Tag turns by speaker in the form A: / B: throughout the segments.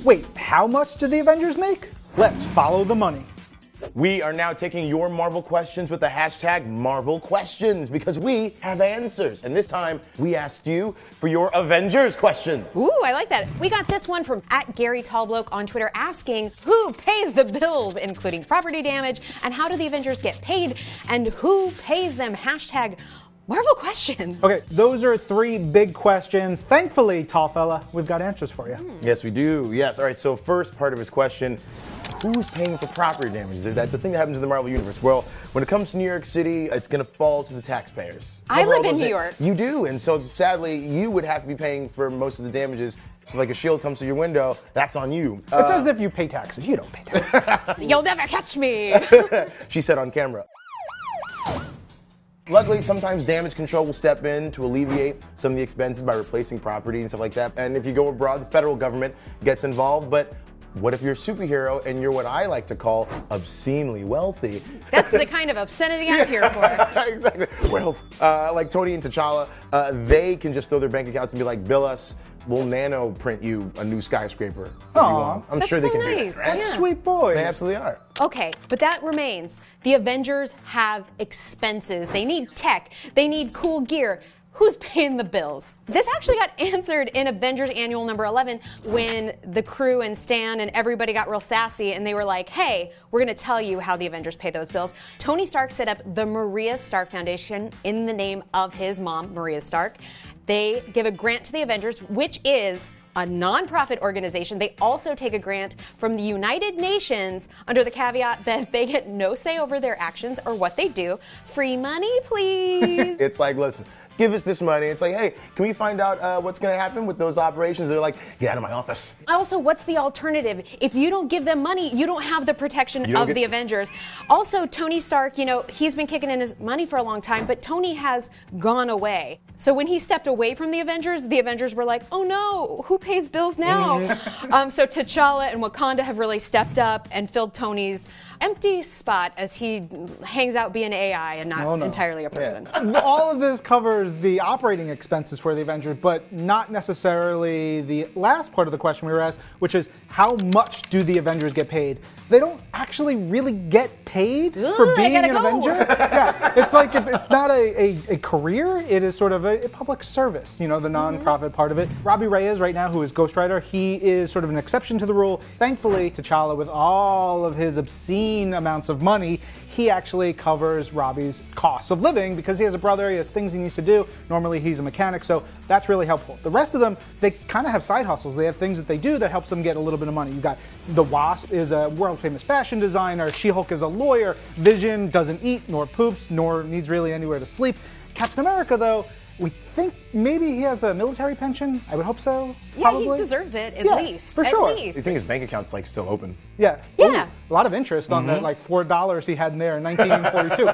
A: Wait, how much do the Avengers make? Let's follow the money.
B: We are now taking your Marvel questions with the hashtag Marvel Questions because we have answers. And this time, we asked you for your Avengers question.
C: Ooh, I like that. We got this one from @GaryTallBloke on Twitter asking who pays the bills, including property damage, and how do the Avengers get paid, and who pays them? Hashtag Marvel Questions.
A: Okay, those are 3 big questions. Thankfully, tall fella, we've got answers for you.
B: Yes, we do. Yes. All right. So first part of his question, who's paying for property damage? That's a thing that happens in the Marvel Universe. Well, when it comes to New York City, it's going to fall to the taxpayers.
C: I live in New York.
B: You do. And so sadly, you would have to be paying for most of the damages. So like a shield comes through your window, that's on you.
A: It's as if you pay taxes. You don't pay taxes.
C: You'll never catch me.
B: She said on camera. Luckily, sometimes damage control will step in to alleviate some of the expenses by replacing property and stuff like that. And if you go abroad, the federal government gets involved. But what if you're a superhero and you're what I like to call obscenely wealthy?
C: That's the kind of obscenity I'm here for.
B: Exactly. Well, like Tony and T'Challa, they can just throw their bank accounts and be like, bill us. We'll nano print you a new skyscraper. If you want. I'm
C: That's
B: sure they
C: so
B: can do
C: nice.
B: that. Right?
C: Yeah.
A: Sweet boy.
B: They absolutely are.
C: Okay, but that remains. The Avengers have expenses. They need tech. They need cool gear. Who's paying the bills? This actually got answered in Avengers Annual number 11 when the crew and Stan and everybody got real sassy and they were like, hey, we're going to tell you how the Avengers pay those bills. Tony Stark set up the Maria Stark Foundation in the name of his mom, Maria Stark. They give a grant to the Avengers, which is a nonprofit organization. They also take a grant from the United Nations under the caveat that they get no say over their actions or what they do. Free money, please.
B: It's like, listen, give us this money. It's like, hey, can we find out what's going to happen with those operations? They're like, get out of my office.
C: Also, what's the alternative? If you don't give them money, you don't have the protection of the Avengers. Also, Tony Stark, you know, he's been kicking in his money for a long time, but Tony has gone away. So when he stepped away from the Avengers were like, oh no, who pays bills now? So T'Challa and Wakanda have really stepped up and filled Tony's empty spot as he hangs out being AI and not entirely a person.
A: Yeah. All of this covers the operating expenses for the Avengers, but not necessarily the last part of the question we were asked, which is how much do the Avengers get paid? They don't actually really get paid for being an Avenger. Yeah, it's like it's not a career, it is sort of a public service, you know, the non-profit part of it. Robbie Reyes right now, who is Ghost Rider, he is sort of an exception to the rule. Thankfully, T'Challa, with all of his obscene amounts of money, he actually covers Robbie's costs of living because he has a brother, he has things he needs to do. Normally he's a mechanic, so that's really helpful. The rest of them, they kind of have side hustles. They have things that they do that helps them get a little bit of money. You've got the Wasp is a world-famous fashion designer, She-Hulk is a lawyer, Vision doesn't eat nor poops nor needs really anywhere to sleep. Captain America, though, we think maybe he has a military pension. I would hope so.
C: Yeah,
A: probably.
C: he deserves it at least.
A: For sure.
C: At least.
B: You think his bank account's like still open?
A: Yeah.
C: Yeah.
A: Ooh, a lot of interest on the like $4 he had in there in 1942.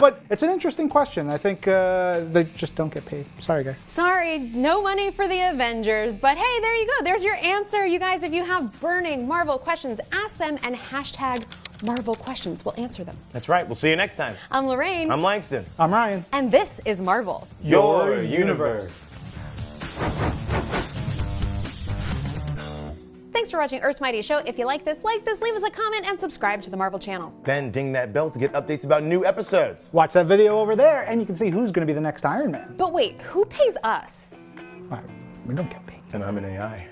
A: But it's an interesting question. I think they just don't get paid. Sorry, guys.
C: Sorry, no money for the Avengers. But hey, there you go. There's your answer. You guys, if you have burning Marvel questions, ask them and hashtag Marvel questions. We'll answer them.
B: That's right. We'll see you next time.
C: I'm Lorraine.
B: I'm Langston.
A: I'm Ryan.
C: And this is Marvel.
B: Your universe.
C: Thanks for watching Earth's Mightiest Show. If you like this, leave us a comment, and subscribe to the Marvel channel.
B: Then ding that bell to get updates about new episodes.
A: Watch that video over there, and you can see who's going to be the next Iron Man.
C: But wait, who pays us?
A: We don't get paid.
B: And I'm an AI.